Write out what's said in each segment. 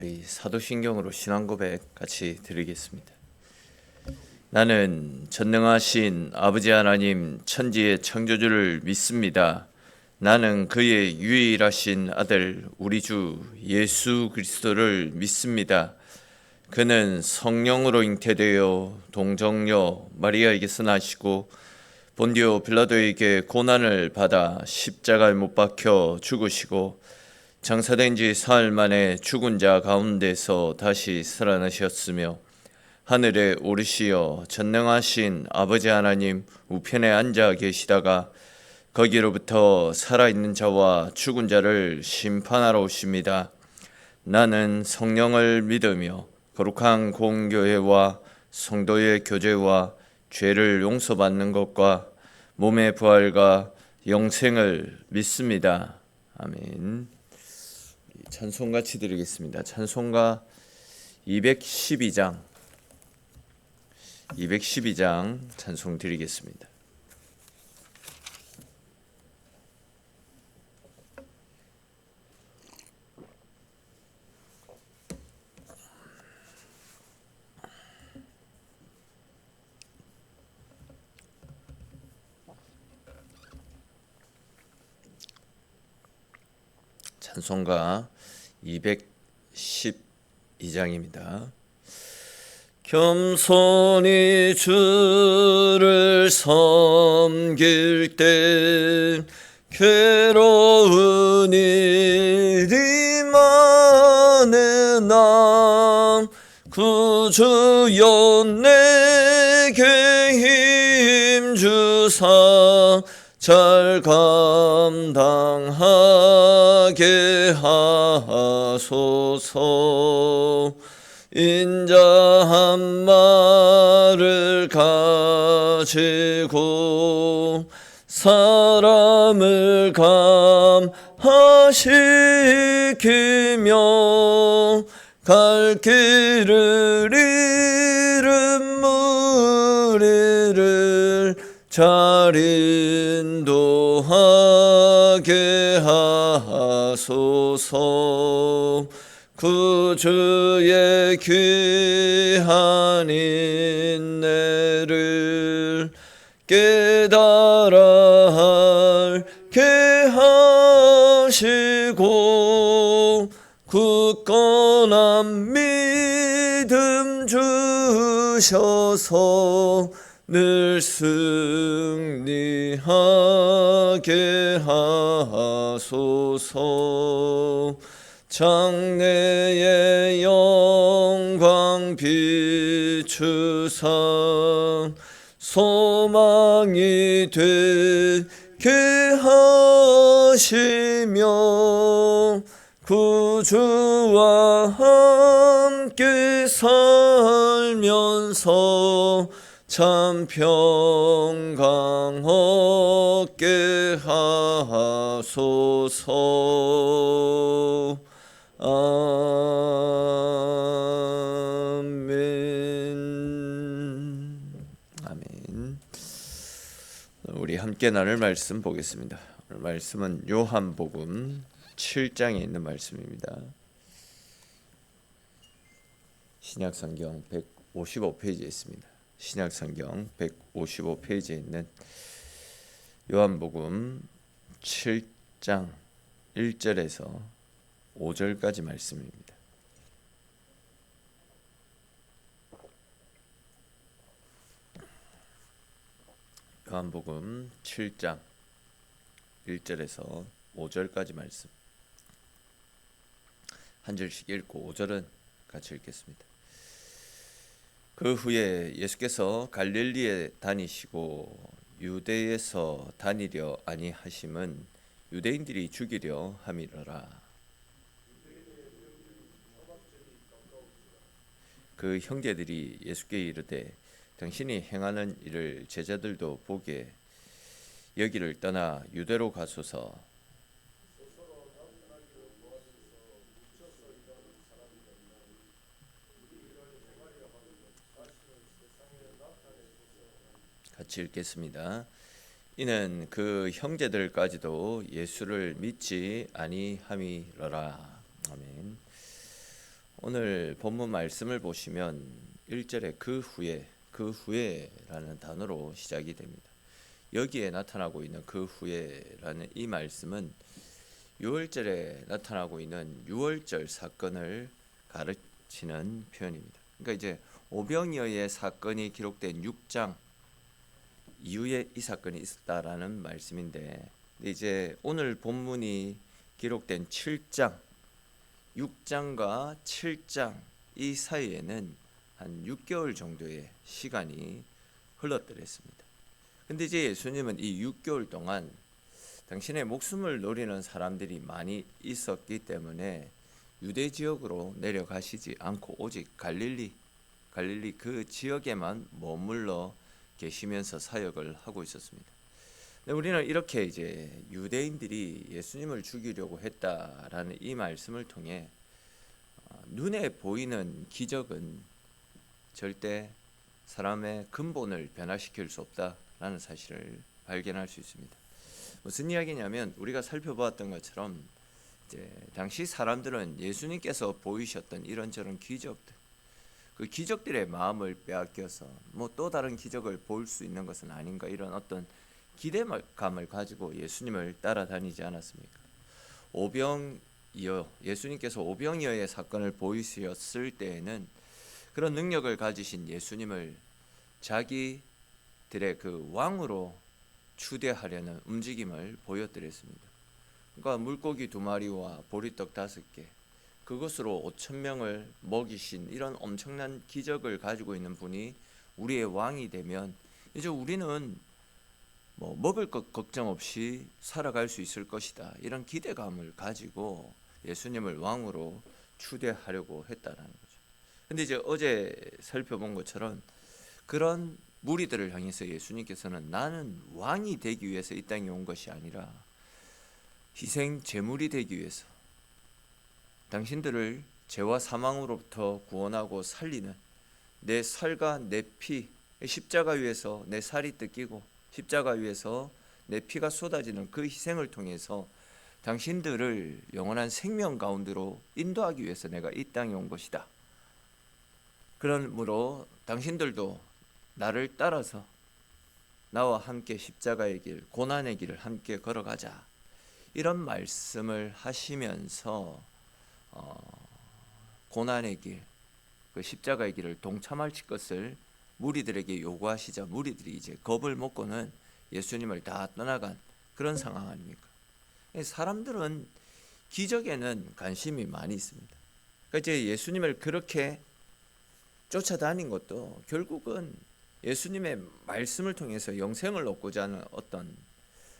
우리 사도신경으로 신앙 고백 같이 드리겠습니다. 나는 전능하신 아버지 하나님 천지의 창조주를 믿습니다. 나는 그의 유일하신 아들 우리 주 예수 그리스도를 믿습니다. 그는 성령으로 잉태되어 동정녀 마리아에게서 나시고 본디오 빌라도에게 고난을 받아 십자가에 못 박혀 죽으시고 장사된 지 사흘 만에 죽은 자 가운데서 다시 살아나셨으며 하늘에 오르시어 전능하신 아버지 하나님 우편에 앉아 계시다가 거기로부터 살아있는 자와 죽은 자를 심판하러 오십니다. 나는 성령을 믿으며 거룩한 공교회와 성도의 교제와 죄를 용서받는 것과 몸의 부활과 영생을 믿습니다. 아멘. 찬송 같이 드리겠습니다. 찬송가 212장 찬송 드리겠습니다. 찬송가 212장입니다. 겸손히 주를 섬길 때 괴로운 일이 많으나 구주여 내게 힘주사 잘 감당하게 하소서. 인자한 말을 가지고 사람을 감화시키며 갈 길을 잃은 무리를 잘 인도하게 하소서. 구주의 귀한 인내를 깨달아 알게 하시고 굳건한 믿음 주셔서 늘 승리하게 하소서. 장래의 영광 비추사 소망이 되게 하시며 구주와 함께 살면서 참 평강 얻게 하소서. 아멘. 우리 함께 나눌 말씀 보겠습니다. 오늘 말씀은 요한복음 7장에 있는 말씀입니다. 신약성경 155페이지에 있습니다. 신약성경 155페이지에 있는 요한복음 7장 1절에서 5절까지 말씀입니다. 요한복음 7장 1절에서 5절까지 말씀. 한 절씩 읽고 5절은 같이 읽겠습니다. 그 후에 예수께서 갈릴리에 다니시고 유대에서 다니려 아니하심은 유대인들이 죽이려 함이러라. 그 형제들이 예수께 이르되 당신이 행하는 일을 제자들도 보게 여기를 떠나 유대로 가소서. 같이 읽겠습니다. 이는 그 형제들까지도 예수를 믿지 아니함이러라. 아멘. 오늘 본문 말씀을 보시면 1절에 그 후에라는 단어로 시작이 됩니다. 여기에 나타나고 있는 그 후에라는 이 말씀은 6월절에 나타나고 있는 6월절 사건을 가르치는 표현입니다. 그러니까 이제 오병이어의 사건이 기록된 6장 이후에 이 사건이 있었다라는 말씀인데, 이제 오늘 본문이 기록된 7장, 6장과 7장 이 사이에는 한 6개월 정도의 시간이 흘렀더랬습니다. 근데 이제 예수님은 이 6개월 동안 당신의 목숨을 노리는 사람들이 많이 있었기 때문에 유대 지역으로 내려가시지 않고 오직 갈릴리 그 지역에만 머물러 계시면서 사역을 하고 있었습니다. 우리는 이렇게 이제 유대인들이 예수님을 죽이려고 했다라는 이 말씀을 통해 눈에 보이는 기적은 절대 사람의 근본을 변화시킬 수 없다라는 사실을 발견할 수 있습니다. 무슨 이야기냐면, 우리가 살펴보았던 것처럼 이제 당시 사람들은 예수님께서 보이셨던 이런저런 기적들, 그 기적들의 마음을 빼앗겨서 또 다른 기적을 볼 수 있는 것은 아닌가, 이런 어떤 기대감을 가지고 예수님을 따라다니지 않았습니까? 예수님께서 오병이어의 사건을 보이셨을 때에는 그런 능력을 가지신 예수님을 자기들의 그 왕으로 추대하려는 움직임을 보여드렸습니다. 그러니까 물고기 2마리와 보리떡 5개, 그것으로 5,000명을 먹이신 이런 엄청난 기적을 가지고 있는 분이 우리의 왕이 되면 이제 우리는 먹을 것 걱정 없이 살아갈 수 있을 것이다, 이런 기대감을 가지고 예수님을 왕으로 추대하려고 했다라는 거죠. 근데 이제 어제 살펴본 것처럼 그런 무리들을 향해서 예수님께서는 나는 왕이 되기 위해서 이 땅에 온 것이 아니라 희생 제물이 되기 위해서 당신들을 죄와 사망으로부터 구원하고 살리는 내 살과 내 피, 십자가 위에서 내 살이 뜯기고 십자가 위에서 내 피가 쏟아지는 그 희생을 통해서 당신들을 영원한 생명 가운데로 인도하기 위해서 내가 이 땅에 온 것이다. 그러므로 당신들도 나를 따라서 나와 함께 십자가의 길, 고난의 길을 함께 걸어가자, 이런 말씀을 하시면서 고난의 길, 그 십자가의 길을 동참할 것을 무리들에게 요구하시자 무리들이 이제 겁을 먹고는 예수님을 다 떠나간 그런 상황 아닙니까? 사람들은 기적에는 관심이 많이 있습니다. 그러니까 이제 예수님을 그렇게 쫓아다닌 것도 결국은 예수님의 말씀을 통해서 영생을 얻고자 하는 어떤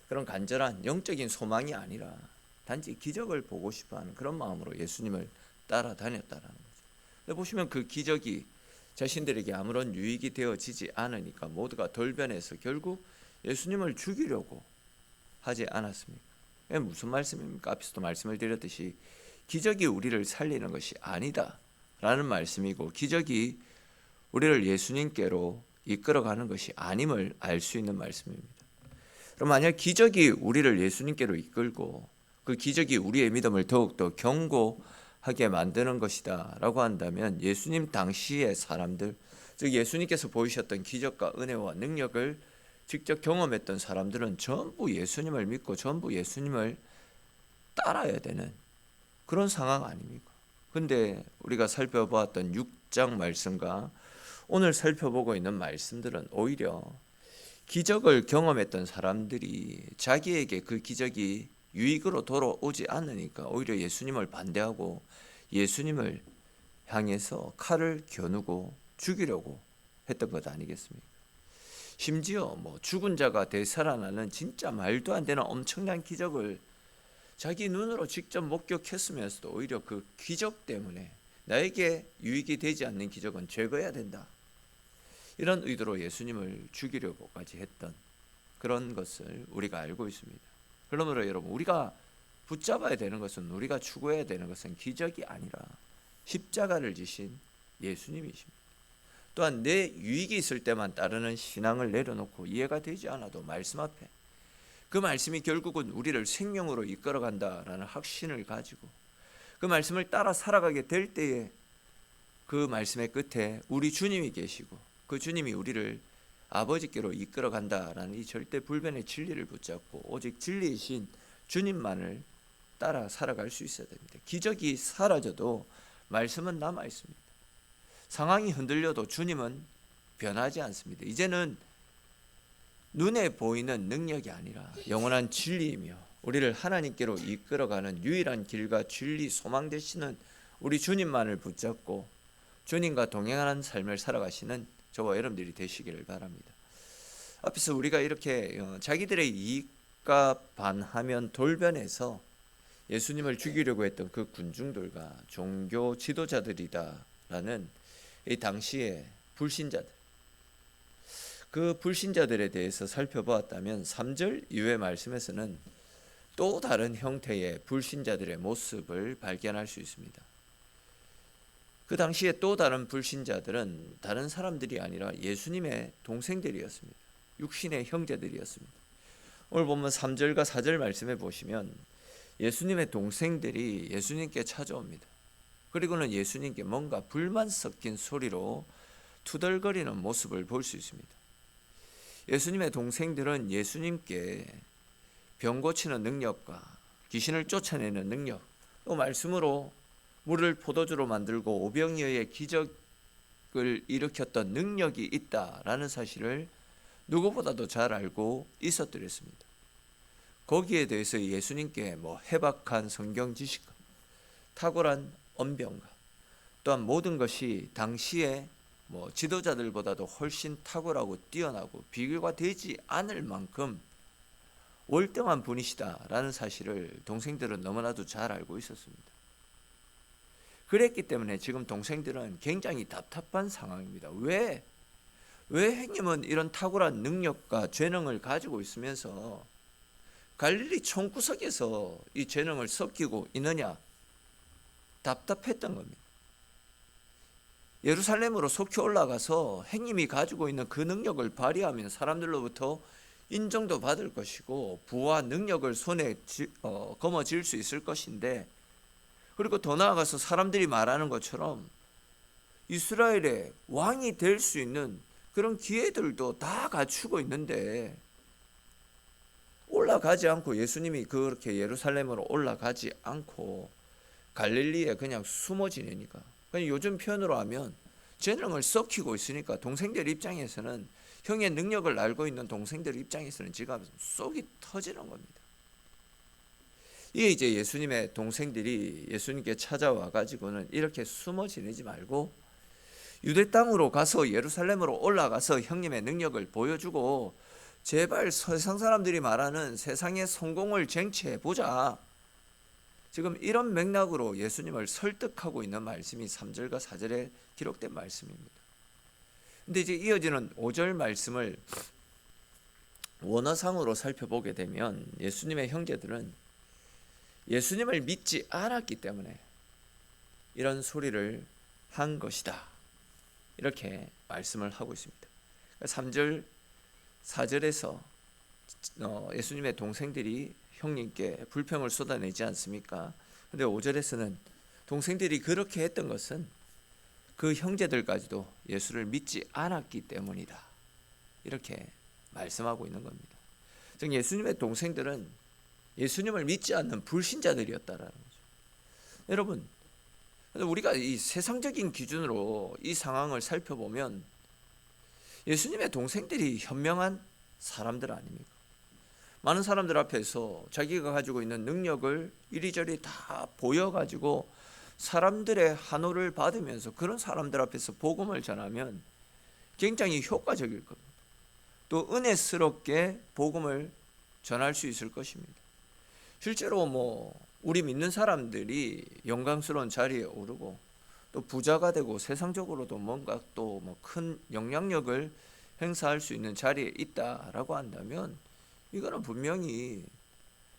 그런 간절한 영적인 소망이 아니라 단지 기적을 보고 싶어하는 그런 마음으로 예수님을 따라다녔다라는 거죠. 보시면 그 기적이 자신들에게 아무런 유익이 되어지지 않으니까 모두가 돌변해서 결국 예수님을 죽이려고 하지 않았습니까? 이게 무슨 말씀입니까? 앞에서도 말씀을 드렸듯이 기적이 우리를 살리는 것이 아니다 라는 말씀이고, 기적이 우리를 예수님께로 이끌어가는 것이 아님을 알 수 있는 말씀입니다. 그럼 만약 기적이 우리를 예수님께로 이끌고 그 기적이 우리의 믿음을 더욱더 견고하게 만드는 것이다 라고 한다면, 예수님 당시의 사람들, 즉 예수님께서 보이셨던 기적과 은혜와 능력을 직접 경험했던 사람들은 전부 예수님을 믿고 전부 예수님을 따라야 되는 그런 상황 아닙니까? 근데 우리가 살펴보았던 6장 말씀과 오늘 살펴보고 있는 말씀들은 오히려 기적을 경험했던 사람들이 자기에게 그 기적이 유익으로 돌아오지 않으니까 오히려 예수님을 반대하고 예수님을 향해서 칼을 겨누고 죽이려고 했던 것 아니겠습니까? 심지어 죽은 자가 되살아나는 진짜 말도 안 되는 엄청난 기적을 자기 눈으로 직접 목격했으면서도 오히려 그 기적 때문에 나에게 유익이 되지 않는 기적은 제거해야 된다, 이런 의도로 예수님을 죽이려고까지 했던 그런 것을 우리가 알고 있습니다. 그러므로 여러분, 우리가 붙잡아야 되는 것은, 우리가 추구해야 되는 것은 기적이 아니라 십자가를 지신 예수님이십니다. 또한 내 유익이 있을 때만 따르는 신앙을 내려놓고 이해가 되지 않아도 말씀 앞에 그 말씀이 결국은 우리를 생명으로 이끌어간다라는 확신을 가지고 그 말씀을 따라 살아가게 될 때에 그 말씀의 끝에 우리 주님이 계시고 그 주님이 우리를 아버지께로 이끌어 간다라는 이 절대 불변의 진리를 붙잡고 오직 진리이신 주님만을 따라 살아갈 수 있어야 됩니다. 기적이 사라져도 말씀은 남아 있습니다. 상황이 흔들려도 주님은 변하지 않습니다. 이제는 눈에 보이는 능력이 아니라 영원한 진리이며 우리를 하나님께로 이끌어가는 유일한 길과 진리 소망 되시는 우리 주님만을 붙잡고 주님과 동행하는 삶을 살아가시는 저와 여러분들이 되시기를 바랍니다. 앞에서 우리가 이렇게 자기들의 이익과 반하면 돌변해서 예수님을 죽이려고 했던 그 군중들과 종교 지도자들이다라는 이 당시의 불신자들, 그 불신자들에 대해서 살펴보았다면 3절 이후의 말씀에서는 또 다른 형태의 불신자들의 모습을 발견할 수 있습니다. 그 당시에 또 다른 불신자들은 다른 사람들이 아니라 예수님의 동생들이었습니다. 육신의 형제들이었습니다. 오늘 보면 3절과 4절 말씀에 보시면 예수님의 동생들이 예수님께 찾아옵니다. 그리고는 예수님께 뭔가 불만 섞인 소리로 투덜거리는 모습을 볼 수 있습니다. 예수님의 동생들은 예수님께 병 고치는 능력과 귀신을 쫓아내는 능력, 또 말씀으로 물을 포도주로 만들고 오병이어의 기적을 일으켰던 능력이 있다라는 사실을 누구보다도 잘 알고 있었더랬습니다. 거기에 대해서 예수님께 해박한 성경 지식과 탁월한 언변과 또한 모든 것이 당시에 지도자들보다도 훨씬 탁월하고 뛰어나고 비교가 되지 않을 만큼 월등한 분이시다라는 사실을 동생들은 너무나도 잘 알고 있었습니다. 그랬기 때문에 지금 동생들은 굉장히 답답한 상황입니다. 왜 행님은 이런 탁월한 능력과 재능을 가지고 있으면서 갈릴리 총구석에서 이 재능을 섞이고 있느냐? 답답했던 겁니다. 예루살렘으로 속히 올라가서 행님이 가지고 있는 그 능력을 발휘하면 사람들로부터 인정도 받을 것이고 부와 능력을 손에 거머쥘 수 있을 것인데, 그리고 더 나아가서 사람들이 말하는 것처럼 이스라엘의 왕이 될 수 있는 그런 기회들도 다 갖추고 있는데 올라가지 않고, 예수님이 그렇게 예루살렘으로 올라가지 않고 갈릴리에 그냥 숨어 지내니까, 그냥 요즘 표현으로 하면 재능을 썩히고 있으니까 동생들 입장에서는, 형의 능력을 알고 있는 동생들 입장에서는 지금 속이 터지는 겁니다. 이게 이제 예수님의 동생들이 예수님께 찾아와 가지고는 이렇게 숨어 지내지 말고 유대 땅으로 가서 예루살렘으로 올라가서 형님의 능력을 보여주고 제발 세상 사람들이 말하는 세상의 성공을 쟁취해 보자. 지금 이런 맥락으로 예수님을 설득하고 있는 말씀이 3절과 4절에 기록된 말씀입니다. 근데 이제 이어지는 5절 말씀을 원어상으로 살펴보게 되면 예수님의 형제들은 예수님을 믿지 않았기 때문에 이런 소리를 한 것이다, 이렇게 말씀을 하고 있습니다. 3절 4절에서 예수님의 동생들이 형님께 불평을 쏟아내지 않습니까? 근데 5절에서는 동생들이 그렇게 했던 것은 그 형제들까지도 예수를 믿지 않았기 때문이다, 이렇게 말씀하고 있는 겁니다. 즉 예수님의 동생들은 예수님을 믿지 않는 불신자들이었다라는 거죠. 여러분, 우리가 이 세상적인 기준으로 이 상황을 살펴보면 예수님의 동생들이 현명한 사람들 아닙니까? 많은 사람들 앞에서 자기가 가지고 있는 능력을 이리저리 다 보여가지고 사람들의 환호를 받으면서 그런 사람들 앞에서 복음을 전하면 굉장히 효과적일 겁니다. 또 은혜스럽게 복음을 전할 수 있을 것입니다. 실제로 우리 믿는 사람들이 영광스러운 자리에 오르고 또 부자가 되고 세상적으로도 뭔가 또 큰 영향력을 행사할 수 있는 자리에 있다라고 한다면 이거는 분명히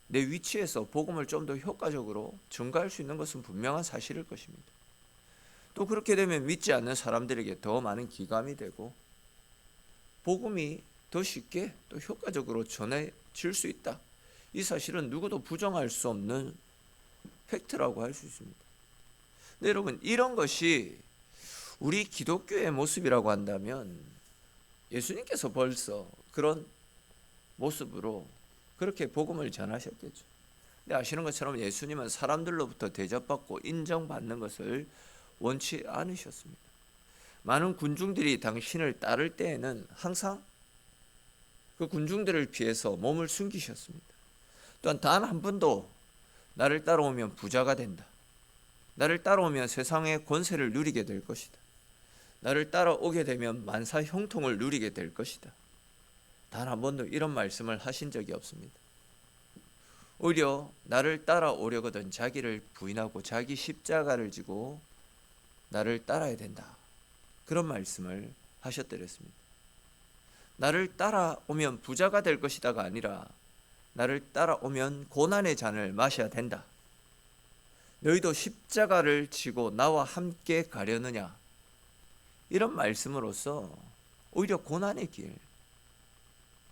내 위치에서 복음을 좀 더 효과적으로 전가할 수 있는 것은 분명한 사실일 것입니다. 또 그렇게 되면 믿지 않는 사람들에게 더 많은 기감이 되고 복음이 더 쉽게 또 효과적으로 전해질 수 있다. 이 사실은 누구도 부정할 수 없는 팩트라고 할 수 있습니다. 근데 여러분, 이런 것이 우리 기독교의 모습이라고 한다면 예수님께서 벌써 그런 모습으로 그렇게 복음을 전하셨겠죠. 근데 아시는 것처럼 예수님은 사람들로부터 대접받고 인정받는 것을 원치 않으셨습니다. 많은 군중들이 당신을 따를 때에는 항상 그 군중들을 피해서 몸을 숨기셨습니다. 또한 단 한 번도 나를 따라오면 부자가 된다, 나를 따라오면 세상의 권세를 누리게 될 것이다, 나를 따라오게 되면 만사 형통을 누리게 될 것이다, 단 한 번도 이런 말씀을 하신 적이 없습니다. 오히려 나를 따라오려거든 자기를 부인하고 자기 십자가를 지고 나를 따라야 된다, 그런 말씀을 하셨더랬습니다. 나를 따라오면 부자가 될 것이다가 아니라 나를 따라오면 고난의 잔을 마셔야 된다. 너희도 십자가를 지고 나와 함께 가려느냐, 이런 말씀으로써 오히려 고난의 길,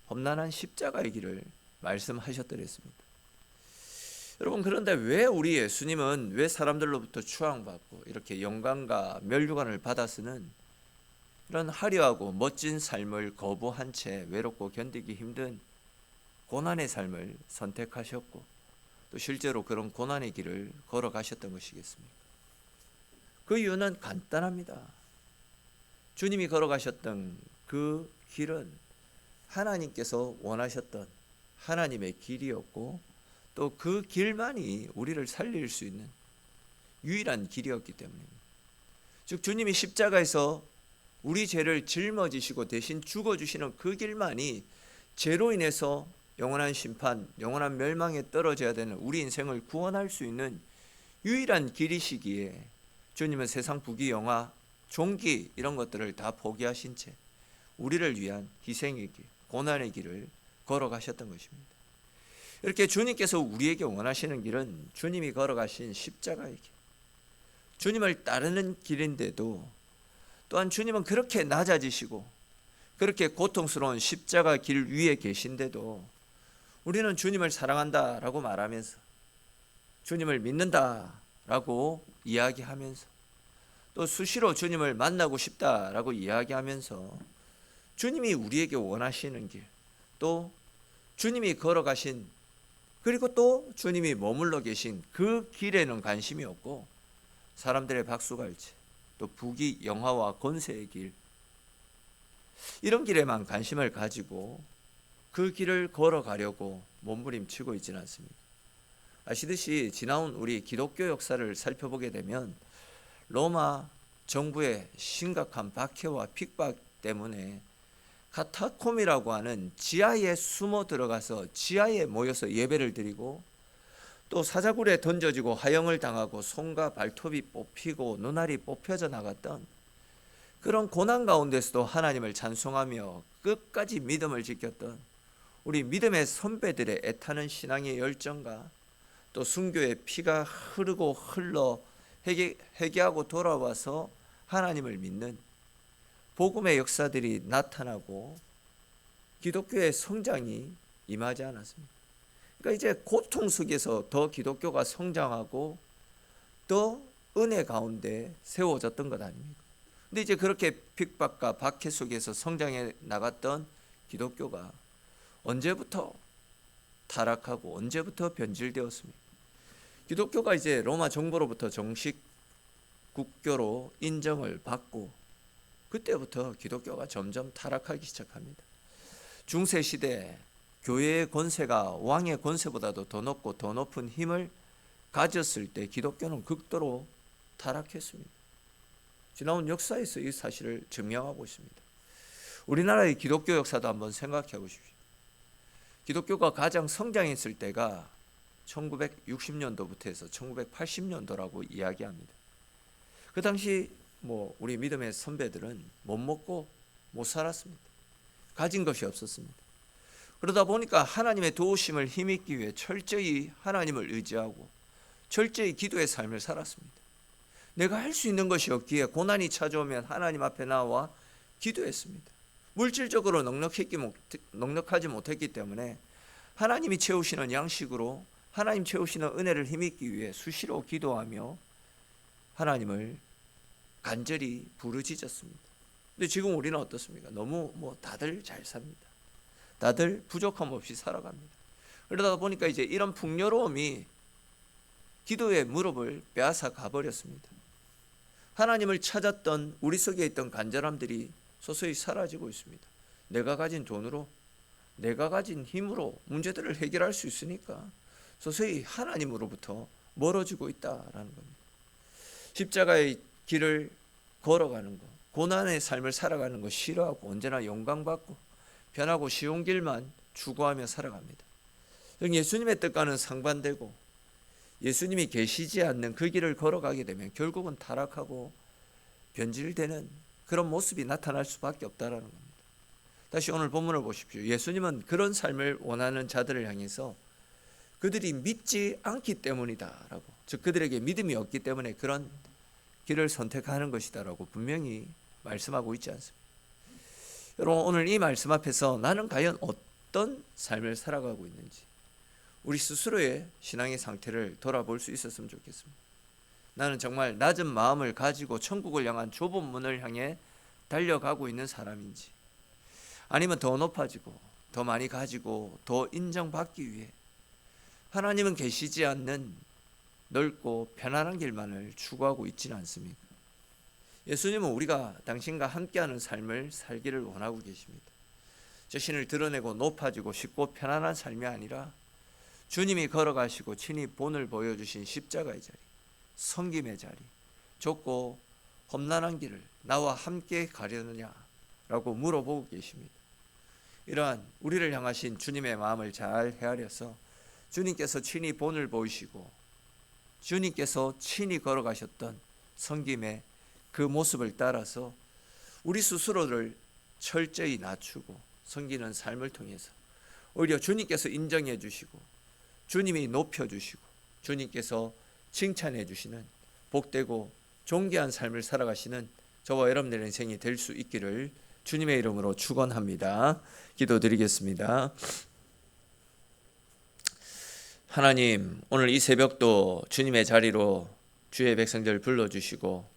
험난한 십자가의 길을 말씀하셨더랬습니다. 여러분, 그런데 왜 우리 예수님은 왜 사람들로부터 추앙받고 이렇게 영광과 면류관을 받아 쓰는 이런 화려하고 멋진 삶을 거부한 채 외롭고 견디기 힘든 고난의 삶을 선택하셨고 또 실제로 그런 고난의 길을 걸어가셨던 것이겠습니까? 그 이유는 간단합니다. 주님이 걸어가셨던 그 길은 하나님께서 원하셨던 하나님의 길이었고 또 그 길만이 우리를 살릴 수 있는 유일한 길이었기 때문입니다. 즉 주님이 십자가에서 우리 죄를 짊어지시고 대신 죽어주시는 그 길만이 죄로 인해서 영원한 심판, 영원한 멸망에 떨어져야 되는 우리 인생을 구원할 수 있는 유일한 길이시기에 주님은 세상 부귀, 영화, 종기 이런 것들을 다 포기하신 채 우리를 위한 희생의 길, 고난의 길을 걸어가셨던 것입니다. 이렇게 주님께서 우리에게 원하시는 길은 주님이 걸어가신 십자가의 길, 주님을 따르는 길인데도 또한 주님은 그렇게 낮아지시고 그렇게 고통스러운 십자가 길 위에 계신데도 우리는 주님을 사랑한다라고 말하면서 주님을 믿는다라고 이야기하면서 또 수시로 주님을 만나고 싶다라고 이야기하면서 주님이 우리에게 원하시는 길, 또 주님이 걸어가신 그리고 또 주님이 머물러 계신 그 길에는 관심이 없고 사람들의 박수갈채, 또 부귀, 영화와 권세의 길, 이런 길에만 관심을 가지고 그 길을 걸어가려고 몸부림치고 있지는 않습니다. 아시듯이 지나온 우리 기독교 역사를 살펴보게 되면 로마 정부의 심각한 박해와 핍박 때문에 카타콤이라고 하는 지하에 숨어 들어가서 지하에 모여서 예배를 드리고 또 사자굴에 던져지고 화형을 당하고 손과 발톱이 뽑히고 눈알이 뽑혀져 나갔던 그런 고난 가운데서도 하나님을 찬송하며 끝까지 믿음을 지켰던 우리 믿음의 선배들의 애타는 신앙의 열정과 또 순교의 피가 흐르고 흘러 회개하고 돌아와서 하나님을 믿는 복음의 역사들이 나타나고 기독교의 성장이 임하지 않았습니다. 그러니까 이제 고통 속에서 더 기독교가 성장하고 더 은혜 가운데 세워졌던 것 아닙니까? 근데 이제 그렇게 핍박과 박해 속에서 성장해 나갔던 기독교가 언제부터 타락하고 언제부터 변질되었습니까? 기독교가 이제 로마 정부로부터 정식 국교로 인정을 받고 그때부터 기독교가 점점 타락하기 시작합니다. 중세시대 교회의 권세가 왕의 권세보다도 더 높고 더 높은 힘을 가졌을 때 기독교는 극도로 타락했습니다. 지나온 역사에서 이 사실을 증명하고 있습니다. 우리나라의 기독교 역사도 한번 생각해 보십시오. 기독교가 가장 성장했을 때가 1960년도부터 해서 1980년도라고 이야기합니다. 그 당시 우리 믿음의 선배들은 못 먹고 못 살았습니다. 가진 것이 없었습니다. 그러다 보니까 하나님의 도우심을 힘입기 위해 철저히 하나님을 의지하고 철저히 기도의 삶을 살았습니다. 내가 할 수 있는 것이 없기에 고난이 찾아오면 하나님 앞에 나와 기도했습니다. 물질적으로 넉넉하지 못했기 때문에 하나님이 채우시는 양식으로 하나님 채우시는 은혜를 힘입기 위해 수시로 기도하며 하나님을 간절히 부르짖었습니다. 근데 지금 우리는 어떻습니까? 너무 다들 잘 삽니다. 다들 부족함 없이 살아갑니다. 그러다 보니까 이제 이런 풍요로움이 기도의 무릎을 빼앗아 가버렸습니다. 하나님을 찾았던 우리 속에 있던 간절함들이 서서히 사라지고 있습니다. 내가 가진 돈으로, 내가 가진 힘으로 문제들을 해결할 수 있으니까 서서히 하나님으로부터 멀어지고 있다라는 겁니다. 십자가의 길을 걸어가는 것, 고난의 삶을 살아가는 것 싫어하고 언제나 영광받고 편하고 쉬운 길만 추구하며 살아갑니다. 예수님의 뜻과는 상반되고 예수님이 계시지 않는 그 길을 걸어가게 되면 결국은 타락하고 변질되는 그런 모습이 나타날 수밖에 없다라는 겁니다. 다시 오늘 본문을 보십시오. 예수님은 그런 삶을 원하는 자들을 향해서 그들이 믿지 않기 때문이다라고, 즉 그들에게 믿음이 없기 때문에 그런 길을 선택하는 것이다라고 분명히 말씀하고 있지 않습니까? 여러분, 오늘 이 말씀 앞에서 나는 과연 어떤 삶을 살아가고 있는지 우리 스스로의 신앙의 상태를 돌아볼 수 있었으면 좋겠습니다. 나는 정말 낮은 마음을 가지고 천국을 향한 좁은 문을 향해 달려가고 있는 사람인지, 아니면 더 높아지고 더 많이 가지고 더 인정받기 위해 하나님은 계시지 않는 넓고 편안한 길만을 추구하고 있지는 않습니까? 예수님은 우리가 당신과 함께하는 삶을 살기를 원하고 계십니다. 자신을 드러내고 높아지고 쉽고 편안한 삶이 아니라 주님이 걸어가시고 친히 본을 보여주신 십자가의 자리, 섬김의 자리, 좁고 험난한 길을 나와 함께 가려느냐라고 물어보고 계십니다. 이러한 우리를 향하신 주님의 마음을 잘 헤아려서 주님께서 친히 본을 보이시고 주님께서 친히 걸어가셨던 섬김의 그 모습을 따라서 우리 스스로를 철저히 낮추고 섬기는 삶을 통해서 오히려 주님께서 인정해 주시고 주님이 높여 주시고 주님께서 칭찬해 주시는 복되고 존귀한 삶을 살아가시는 저와 여러분들의 인생이 될 수 있기를 주님의 이름으로 축원합니다. 기도드리겠습니다. 하나님, 오늘 이 새벽도 주님의 자리로 주의 백성들 불러주시고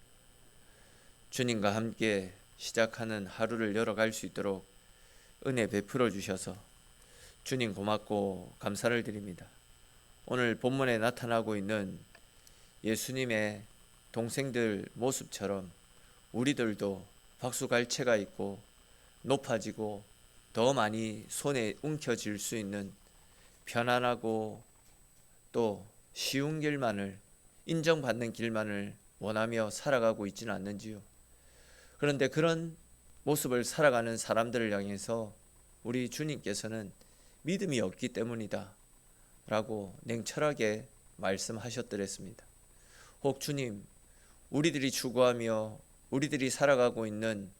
주님과 함께 시작하는 하루를 열어갈 수 있도록 은혜 베풀어 주셔서 주님 고맙고 감사를 드립니다. 오늘 본문에 나타나고 있는 예수님의 동생들 모습처럼 우리들도 박수갈채가 있고 높아지고 더 많이 손에 움켜쥘 수 있는 편안하고 또 쉬운 길만을, 인정받는 길만을 원하며 살아가고 있지는 않는지요. 그런데 그런 모습을 살아가는 사람들을 향해서 우리 주님께서는 믿음이 없기 때문이다 라고 냉철하게 말씀하셨더랬습니다. 혹 주님, 우리들이 추구하며 우리들이 살아가고 있는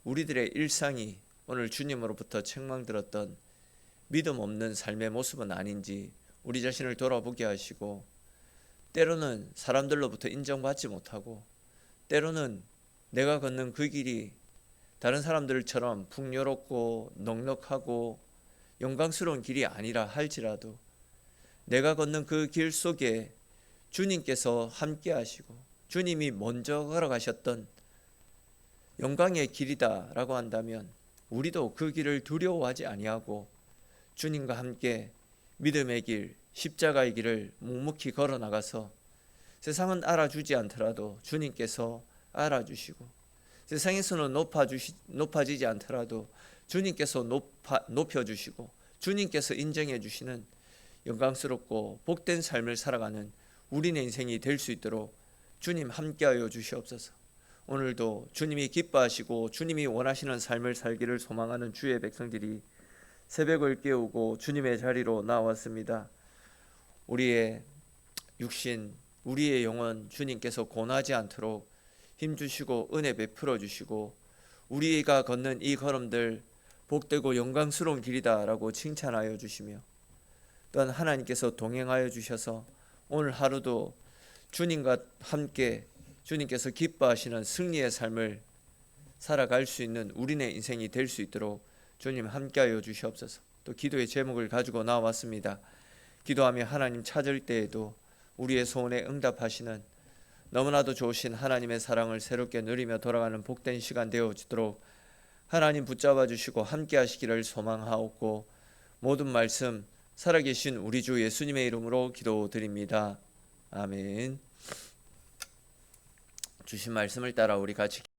우리들의 일상이 오늘 주님으로부터 책망들었던 믿음 없는 삶의 모습은 아닌지 우리 자신을 돌아보게 하시고, 때로는 사람들로부터 인정받지 못하고 때로는 내가 걷는 그 길이 다른 사람들처럼 풍요롭고 넉넉하고 영광스러운 길이 아니라 할지라도 내가 걷는 그 길 속에 주님께서 함께 하시고 주님이 먼저 걸어가셨던 영광의 길이다라고 한다면 우리도 그 길을 두려워하지 아니하고 주님과 함께 믿음의 길, 십자가의 길을 묵묵히 걸어나가서 세상은 알아주지 않더라도 주님께서 알아주시고 세상에서는 높아지지 않더라도 주님께서 높여주시고 주님께서 인정해 주시는 영광스럽고 복된 삶을 살아가는 우리의 인생이 될 수 있도록 주님 함께하여 주시옵소서. 오늘도 주님이 기뻐하시고 주님이 원하시는 삶을 살기를 소망하는 주의 백성들이 새벽을 깨우고 주님의 자리로 나왔습니다. 우리의 육신, 우리의 영혼 주님께서 고나지 않도록 힘주시고 은혜 베풀어 주시고 우리가 걷는 이 걸음들 복되고 영광스러운 길이다라고 칭찬하여 주시며 또한 하나님께서 동행하여 주셔서 오늘 하루도 주님과 함께 주님께서 기뻐하시는 승리의 삶을 살아갈 수 있는 우리의 인생이 될 수 있도록 주님 함께하여 주시옵소서. 또 기도의 제목을 가지고 나왔습니다. 기도하며 하나님 찾을 때에도 우리의 소원에 응답하시는 너무나도 좋으신 하나님의 사랑을 새롭게 누리며 돌아가는 복된 시간 되어지도록 하나님 붙잡아 주시고 함께 하시기를 소망하옵고, 모든 말씀 살아계신 우리 주 예수님의 이름으로 기도드립니다. 아멘. 주신 말씀을 따라 우리 같이